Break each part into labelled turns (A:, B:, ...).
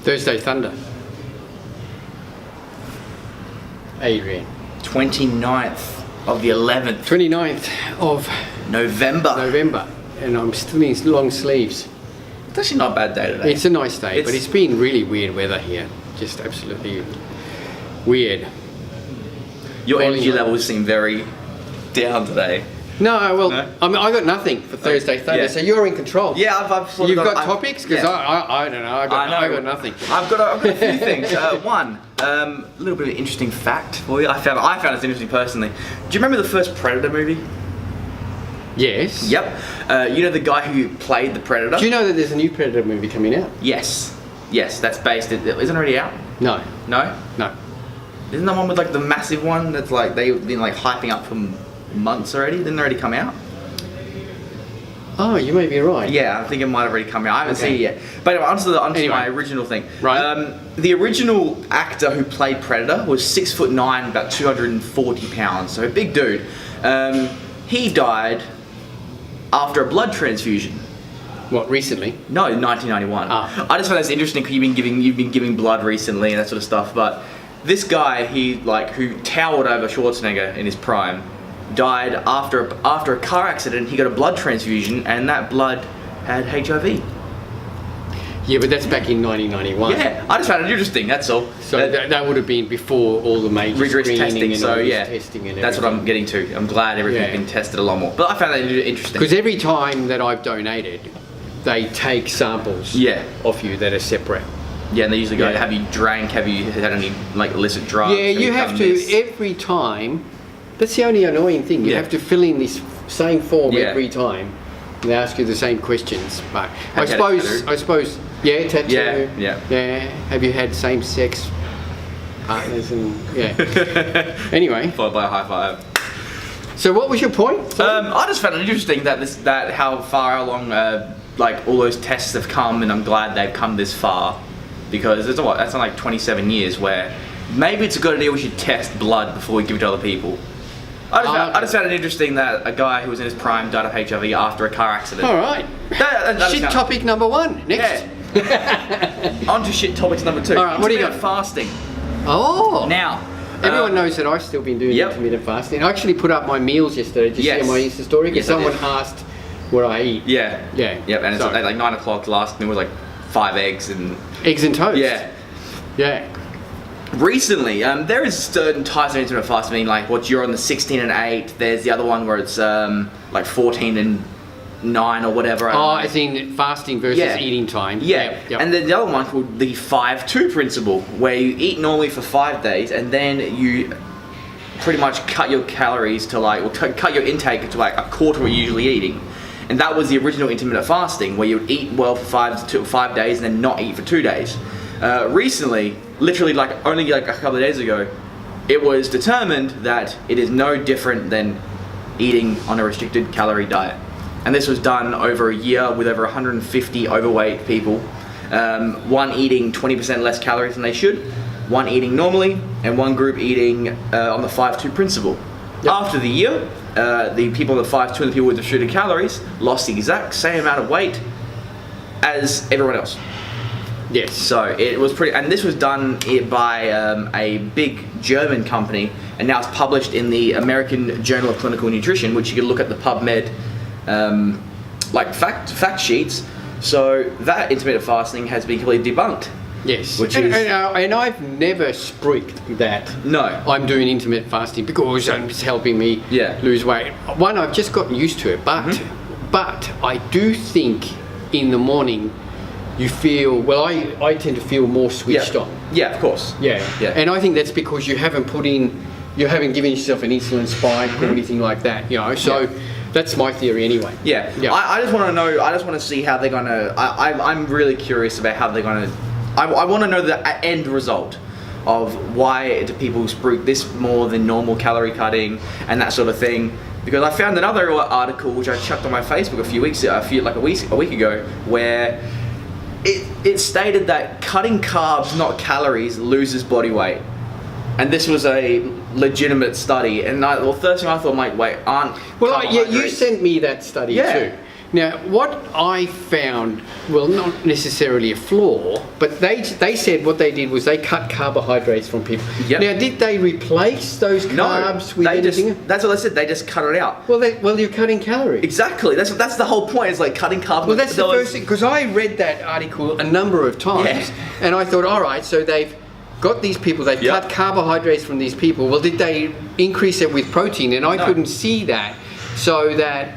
A: Thursday Thunder. Adrian.
B: 29th of the 11th.
A: 29th of
B: November.
A: And I'm still in long sleeves.
B: It's actually not a bad day today.
A: It's a nice day, but it's been really weird weather here. Just absolutely weird.
B: Your energy levels seem very down today.
A: No, well, no? I mean, I got nothing for Thursday Thunder, so you're in control.
B: Yeah, I've sort of
A: You've got topics? Because I don't know, I got nothing.
B: I've got a few things. One, a little bit of an interesting fact for you. I found it interesting personally. Do you remember the first Predator movie?
A: Yes.
B: Yep. You know the guy who played the Predator?
A: Do you know that there's a new Predator movie coming out?
B: Yes. Yes, that's based. Isn't it already out?
A: No.
B: No?
A: No.
B: Isn't that one with like the massive one that's like they've been like hyping up for months already? Didn't it already come out?
A: Oh, you may be right.
B: Yeah, I think it might have already come out. I haven't seen it yet. But anyway, onto my original thing.
A: Right.
B: The original actor who played Predator was 6'9", about 240 pounds, so a big dude. He died after a blood transfusion.
A: What, recently?
B: No, in 1991. I just find that's interesting because you've been giving blood recently and that sort of stuff. But this guy, who towered over Schwarzenegger in his prime, died after a car accident. He got a blood transfusion, and that blood had HIV.
A: Yeah, but that's back in 1991.
B: Yeah, I just found it interesting. That's all.
A: So that would have been before all the major
B: rigorous testing.
A: And
B: so yeah,
A: testing and
B: that's what I'm getting to. I'm glad everything's been tested a lot more. But I found that interesting
A: because every time that I've donated, they take samples off you that are separate.
B: Yeah, and they usually go, have you drank? Have you had any like illicit drugs?
A: Yeah, you have to every time. That's the only annoying thing. You have to fill in this same form every time. They ask you the same questions. But I suppose, tattoo. Yeah. Have you had same-sex partners and Anyway.
B: Followed by a high five.
A: So what was your point?
B: I just found it interesting that how far along like all those tests have come, and I'm glad they've come this far, because that's not like 27 years where maybe it's a good idea we should test blood before we give it to other people. I just found it interesting that a guy who was in his prime died of HIV after a car accident.
A: All right. Shit topic number one. Next.
B: Yeah. On to shit topics number two.
A: All right, what do you got?
B: Fasting.
A: Oh.
B: Now.
A: Everyone knows that I've still been doing intermittent fasting. I actually put up my meals yesterday. Did you see on my Insta story? Because someone asked what I eat.
B: Yeah. Yep, and it's at like 9 o'clock. The last meal was like 5 eggs and...
A: Eggs and toast.
B: Yeah. Recently, there is certain types of intermittent fasting, like you're on the 16 and 8. There's the other one where it's like 14 and 9 or whatever.
A: As in fasting versus eating time.
B: Yeah. Yep. And then the other one called the 5-2 principle, where you eat normally for 5 days and then you pretty much cut your calories to cut your intake to like a quarter what you're usually eating. And that was the original intermittent fasting, where you would eat well for 5 days and then not eat for 2 days. Recently, literally only a couple of days ago, it was determined that it is no different than eating on a restricted calorie diet. And this was done over a year with over 150 overweight people, one eating 20% less calories than they should, one eating normally, and one group eating on the 5-2 principle. Yep. After the year, the people on the 5-2 and the people with restricted calories lost the exact same amount of weight as everyone else.
A: Yes.
B: So it was pretty, and this was done by a big German company, and now it's published in the American Journal of Clinical Nutrition, which you can look at the PubMed fact sheets. So that intermittent fasting has been completely debunked.
A: Yes. And I've never sprinked that.
B: No.
A: I'm doing intermittent fasting because it's helping me lose weight. One, I've just gotten used to it, but I do think in the morning you feel, I tend to feel more switched on.
B: Yeah, of course.
A: Yeah. And I think that's because you haven't given yourself an insulin spike or anything like that, so that's my theory anyway.
B: Yeah. I just want to know, I just want to see how they're going to, I'm really curious about how they're going to, I want to know the end result of why do people spruik this more than normal calorie cutting and that sort of thing. Because I found another article which I chucked on my Facebook a week ago, where it stated that cutting carbs, not calories, loses body weight. And this was a legitimate study. And first thing I thought, you sent me that study too.
A: Now, what I found, well, not necessarily a flaw, but they said what they did was they cut carbohydrates from people.
B: Yep.
A: Now, did they replace those carbs with anything?
B: That's what I said. They just cut it out.
A: Well, you're cutting calories.
B: Exactly. That's the whole point. Is like cutting carbs.
A: Well, that's the first thing, because I read that article a number of times, and I thought, all right, so they've got these people, they've cut carbohydrates from these people. Well, did they increase it with protein? And I couldn't see that, so that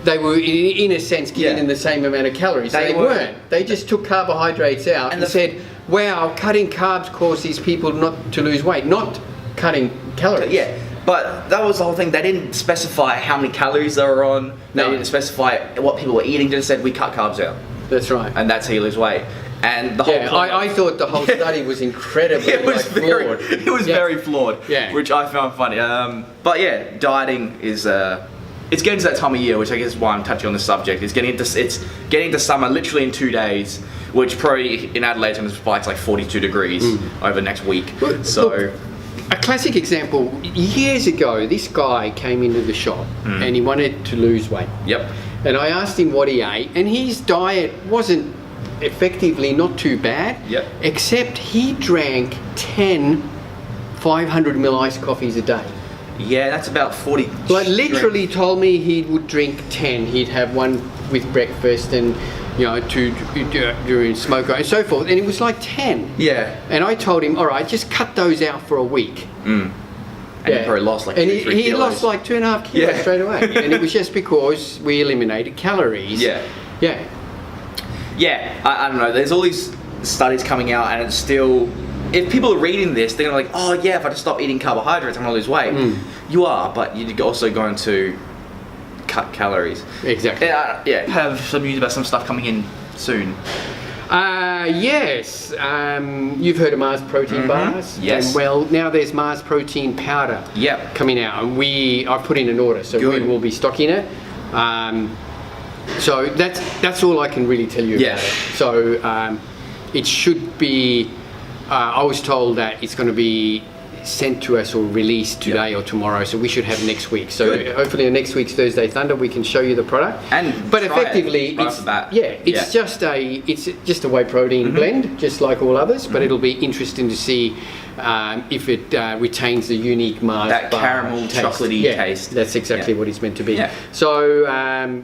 A: they were, in a sense, getting the same amount of calories. They weren't. They just took carbohydrates out and said, wow, cutting carbs caused these people not to lose weight, not cutting calories.
B: Yeah, but that was the whole thing. They didn't specify how many calories they were on. They didn't specify what people were eating. They just said, we cut carbs out.
A: That's right.
B: And that's how you lose weight. And the whole
A: I thought the whole study was incredibly flawed.
B: It was very flawed, which I found funny. But yeah, dieting is it's getting to that time of year, which I guess is why I'm touching on the subject. It's getting into summer literally in 2 days, which probably in Adelaide it's going to spike like 42 degrees over next week.
A: Look, a classic example, years ago, this guy came into the shop and he wanted to lose weight.
B: Yep.
A: And I asked him what he ate, and his diet wasn't effectively not too bad, except he drank 10 500ml iced coffees a day.
B: Yeah, that's about 40.
A: Like literally told me he would drink 10. He'd have one with breakfast and, you know, two during smoker and so forth. And it was like 10.
B: Yeah.
A: And I told him, all right, just cut those out for a week.
B: And he probably lost like 2-3 kilos.
A: He lost like 2.5 kilos straight away. And it was just because we eliminated calories.
B: Yeah, I don't know. There's all these studies coming out, and it's still, if people are reading this, they're like, oh yeah, if I just stop eating carbohydrates, I'm gonna lose weight. You are, but you're also going to cut calories.
A: Exactly.
B: Have some news about some stuff coming in soon.
A: Yes. You've heard of Mars protein bars?
B: Yes.
A: And well, now there's Mars protein powder coming out, and I've put in an order, so we will be stocking it. So that's all I can really tell you about it. So it should be, I was told that it's going to be sent to us or released today or tomorrow, so we should have next week. So hopefully in next week's Thursday Thunder we can show you the product. But effectively it's just a whey protein blend, just like all others, but it'll be interesting to see if it retains the unique Mars
B: that caramel chocolatey taste.
A: That's exactly what it's meant to be. So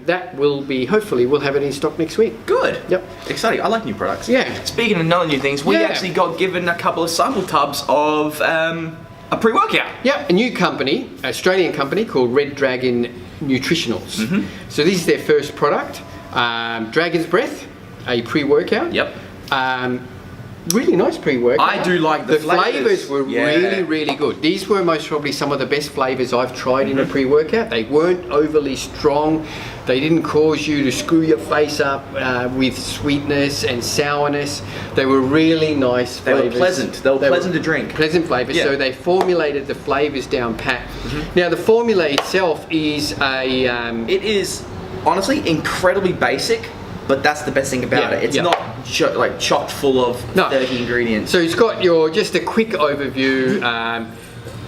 A: that will be, hopefully we'll have it in stock next week.
B: Good. Exciting. I like new products. Speaking of another new things, we actually got given a couple of sample tubs of a pre-workout.
A: A new company, Australian company called Red Dragon Nutritionals. So this is their first product, Dragon's Breath, a pre-workout. Really nice pre-workout.
B: I do like the
A: flavors were really good. These were most probably some of the best flavors I've tried in a pre-workout. They weren't overly strong. They didn't cause you to screw your face up with sweetness and sourness. They were really nice flavors.
B: They were pleasant. They were pleasant to drink.
A: Pleasant flavors. So they formulated the flavors down pat. Now the formula itself is
B: it is honestly incredibly basic, but that's the best thing about it. It's not like chocked full of 30 ingredients.
A: So it's got just a quick overview.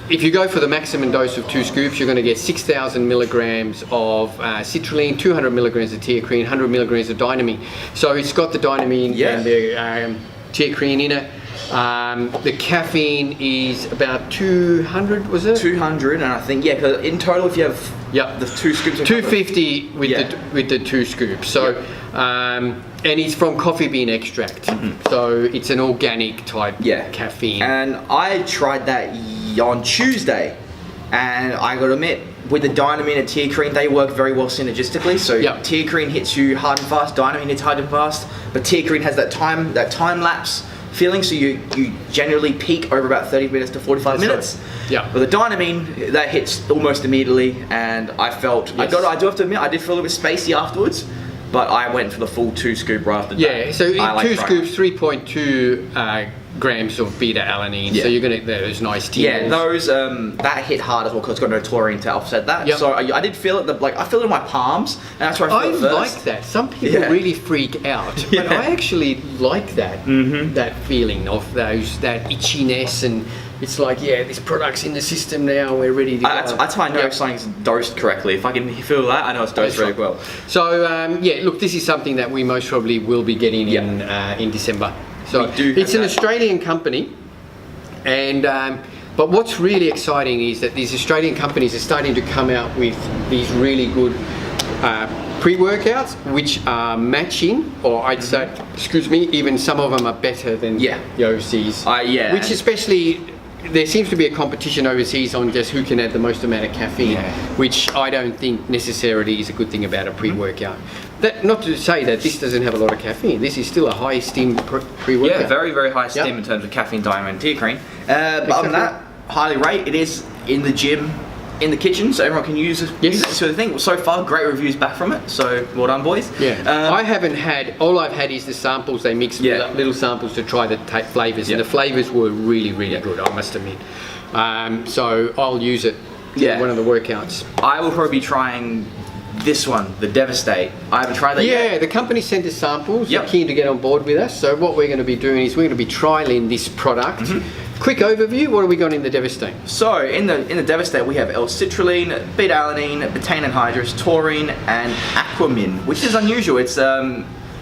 A: If you go for the maximum dose of 2 scoops, you're going to get 6,000 milligrams of citrulline, 200 milligrams of teacrine, 100 milligrams of dynamine. So it's got the dynamine and the teacrine in it. The caffeine is about 200, was it?
B: 200, and I think because in total, if you have the 2 scoops,
A: 250 with the 2 scoops. So and it's from coffee bean extract, so it's an organic type caffeine.
B: And I tried that on Tuesday, and I got to admit, with the dynamine and teacrine, they work very well synergistically. So teacrine hits you hard and fast, dynamine hits hard and fast, but teacrine has that time lapse feeling, so you generally peak over about 30 minutes to 45 minutes. But the dynamine, that hits almost immediately, and I felt, I do have to admit, I did feel a little bit spacey afterwards, but I went for the full 2 scoop right after that.
A: So 2 scoops, 3.2 grams of beta alanine,
B: Yeah.
A: so you're gonna those nice tingles.
B: Yeah, those that hit hard as well because it's got no taurine to offset that.
A: Yep.
B: So I did feel it. I feel it in my palms, and that's where I feel it first.
A: like that. Some people really freak out, but I actually like that. That feeling of that itchiness, and it's like, this product's in the system now. We're ready to go.
B: That's how I know if something's dosed correctly. If I can feel that, I know it's dosed really well.
A: So look, this is something that we most probably will be getting in December. So it's an Australian company, and but what's really exciting is that these Australian companies are starting to come out with these really good pre-workouts, which are matching, or I'd say, even some of them are better than the overseas. Which especially, there seems to be a competition overseas on just who can add the most amount of caffeine, which I don't think necessarily is a good thing about a pre-workout. That, not to say that this doesn't have a lot of caffeine. This is still a high stim pre-workout.
B: Yeah, very, very high stim in terms of caffeine, diamanteocrine. But other than that, highly rate. It is in the gym, in the kitchen, so everyone can use this sort of thing. So far, great reviews back from it. So well done, boys.
A: Yeah. I haven't had. All I've had is the samples. They mix little samples to try the flavors, and the flavors were really, really good. I must admit. So I'll use it. In one of the workouts.
B: I will probably be trying this one, the Devastate. I haven't tried that yet.
A: Yeah, the company sent us samples. They're keen to get on board with us. So what we're going to be doing is we're going to be trialing this product. Quick overview, what have we got in the Devastate?
B: So in the Devastate we have L-citrulline, beta-alanine, betaine anhydrous, taurine, and aquamin, which is unusual. It's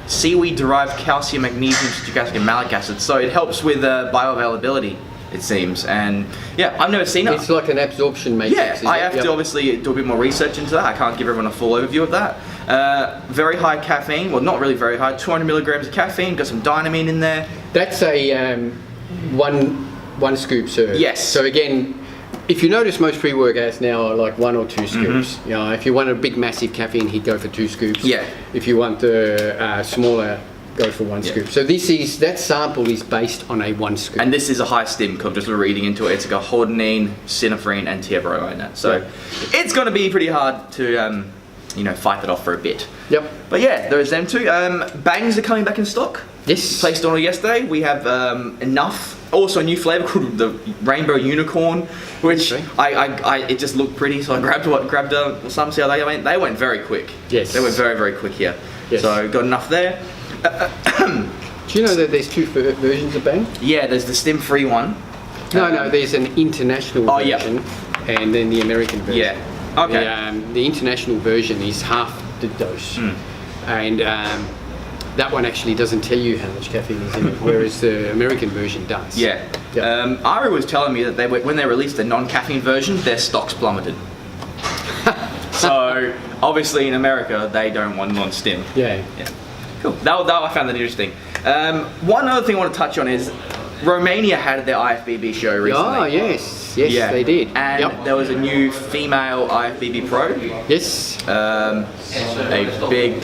B: seaweed-derived calcium, magnesium, citric acid, and malic acid. So it helps with bioavailability, it seems. And I've never seen it.
A: It's like an absorption matrix.
B: Yeah, I have to obviously do a bit more research into that. I can't give everyone a full overview of that. Very high caffeine, well not really very high, 200 milligrams of caffeine, got some dynamine in there.
A: That's a one scoop serve.
B: Yes.
A: So again, if you notice, most pre-workouts now are like 1 or 2 scoops. You know, if you want a big massive caffeine hit, go for 2 scoops.
B: Yeah.
A: If you want the smaller, go for 1 scoop. So that sample is based on a 1 scoop.
B: And this is a high stim, because I'm just reading into it. It's got hordenine, synephrine, and tiaborone in it. So it's going to be pretty hard to fight that off for a bit.
A: Yep.
B: But there's them two. Bangs are coming back in stock.
A: Yes.
B: Placed on yesterday. We have enough. Also a new flavour called the Rainbow Unicorn, which it just looked pretty, so I grabbed some. See how they went. They went very quick.
A: Yes.
B: They went very, very quick here. Yes. So got enough there.
A: Do you know that there's 2 versions of Bang?
B: Yeah, there's the stim-free one.
A: No, there's an international version and then the American version.
B: Yeah. Okay.
A: The international version is half the dose, and that one actually doesn't tell you how much caffeine is in it, whereas the American version does.
B: Yeah. Ari was telling me that when they released the non-caffeine version, their stocks plummeted. So obviously in America they don't want non-stim.
A: Yeah.
B: Cool. That I found that interesting. One other thing I want to touch on is Romania had their IFBB show recently.
A: Oh yes, they did.
B: And there was a new female IFBB pro.
A: Yes.
B: A big.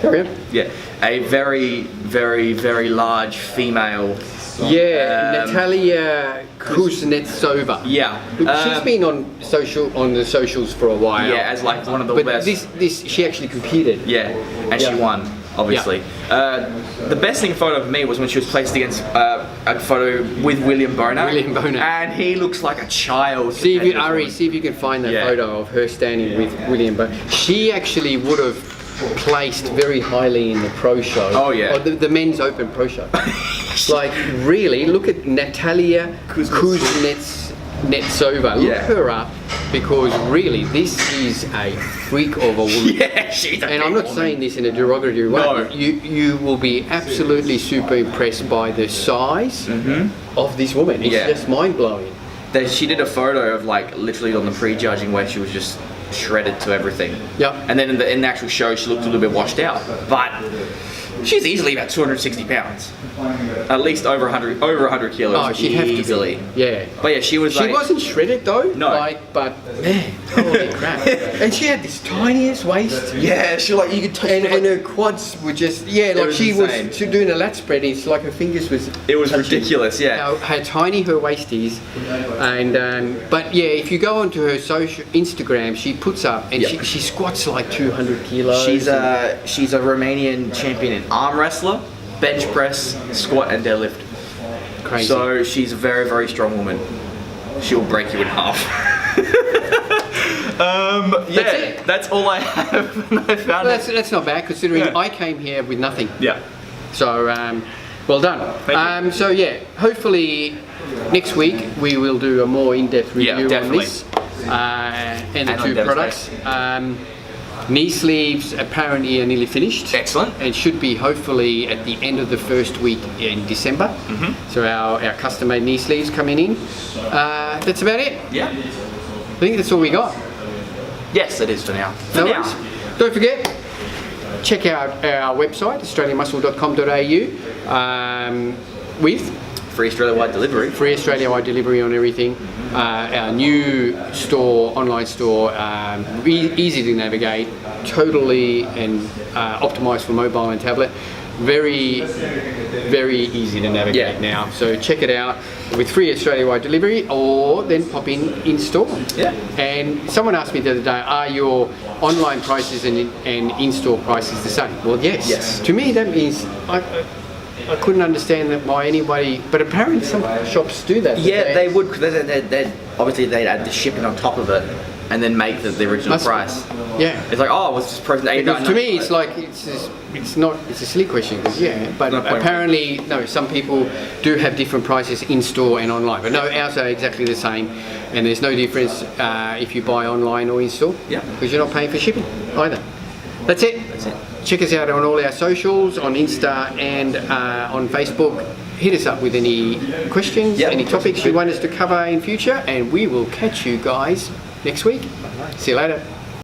A: Carry on.
B: Yeah, a very, very, very large female.
A: Natalia Kuznetsova.
B: Yeah,
A: she's been on the socials for a while.
B: Yeah, as like one of the best.
A: This she actually competed.
B: Yeah, and she won, obviously. The best thing photo of me was when she was placed against a photo with William Bonar. And he looks like a child.
A: See if you can find that photo of her standing with William Bonar. She actually would have placed very highly in the pro show.
B: Oh yeah.
A: Or the men's open pro show. Like really, look at Natalia Kuznetsova. Look her up, because really this is a freak of a woman.
B: Yeah, she's a
A: And I'm not
B: woman.
A: saying this in a derogatory way.
B: No.
A: You will be absolutely super impressed by the size of this woman. It's just mind blowing.
B: She did a photo of like literally on the pre-judging where she was just shredded to everything.
A: Yep.
B: And then in the actual show she looked a little bit washed out. But she's easily about 260 pounds. At least over 100 kilos.
A: Oh, she'd have to be.
B: Easily.
A: Yeah.
B: But yeah, she
A: wasn't shredded though.
B: No.
A: But man, holy crap. And she had this tiniest waist.
B: Yeah, she you could touch
A: and her quads were just like she
B: insane.
A: was doing a lat spread. It's like her fingers was.
B: It was ridiculous. Yeah.
A: How tiny her waist is, and but yeah, if you go onto her social Instagram, she puts up and she squats like 200 kilos.
B: She's a Romanian champion in arm wrestler. bench press, squat, and deadlift.
A: Crazy.
B: So she's a very, very strong woman. She'll break you in half. That's all I have. I found
A: that's not bad considering I came here with nothing.
B: Yeah.
A: So well done.
B: Thank you.
A: So yeah, hopefully next week we will do a more in-depth review on this and the two products. Knee sleeves apparently are nearly finished.
B: Excellent.
A: And should be hopefully at the end of the first week in December. So our custom-made knee sleeves coming in. That's about it.
B: Yeah.
A: I think that's all we got.
B: Yes, it is for now.
A: Worries. Don't forget, check out our website, australianmuscle.com.au, with
B: Free Australia-wide delivery.
A: free Australia-wide delivery on everything. Our new store, online store, easy to navigate, totally and optimized for mobile and tablet. Very, very easy to navigate now. So check it out with free Australia-wide delivery, or then pop in store.
B: Yeah.
A: And someone asked me the other day, are your online prices and in-store prices the same? Well, yes.
B: Yes.
A: To me, that means I couldn't understand that why anybody, but apparently some shops do that.
B: Yeah, they would. They'd obviously they'd add the shipping on top of it, and then make the original price.
A: Yeah.
B: It's like, oh, what's this price?
A: To me, it's like it's a silly question because but apparently no. Some people do have different prices in store and online, but no, ours are exactly the same, and there's no difference if you buy online or in store.
B: Yeah.
A: Because you're not paying for shipping either. That's it.
B: That's it.
A: Check us out on all our socials, on Insta and on Facebook. Hit us up with any questions, any topics you want us to cover in future, and we will catch you guys next week. See you later.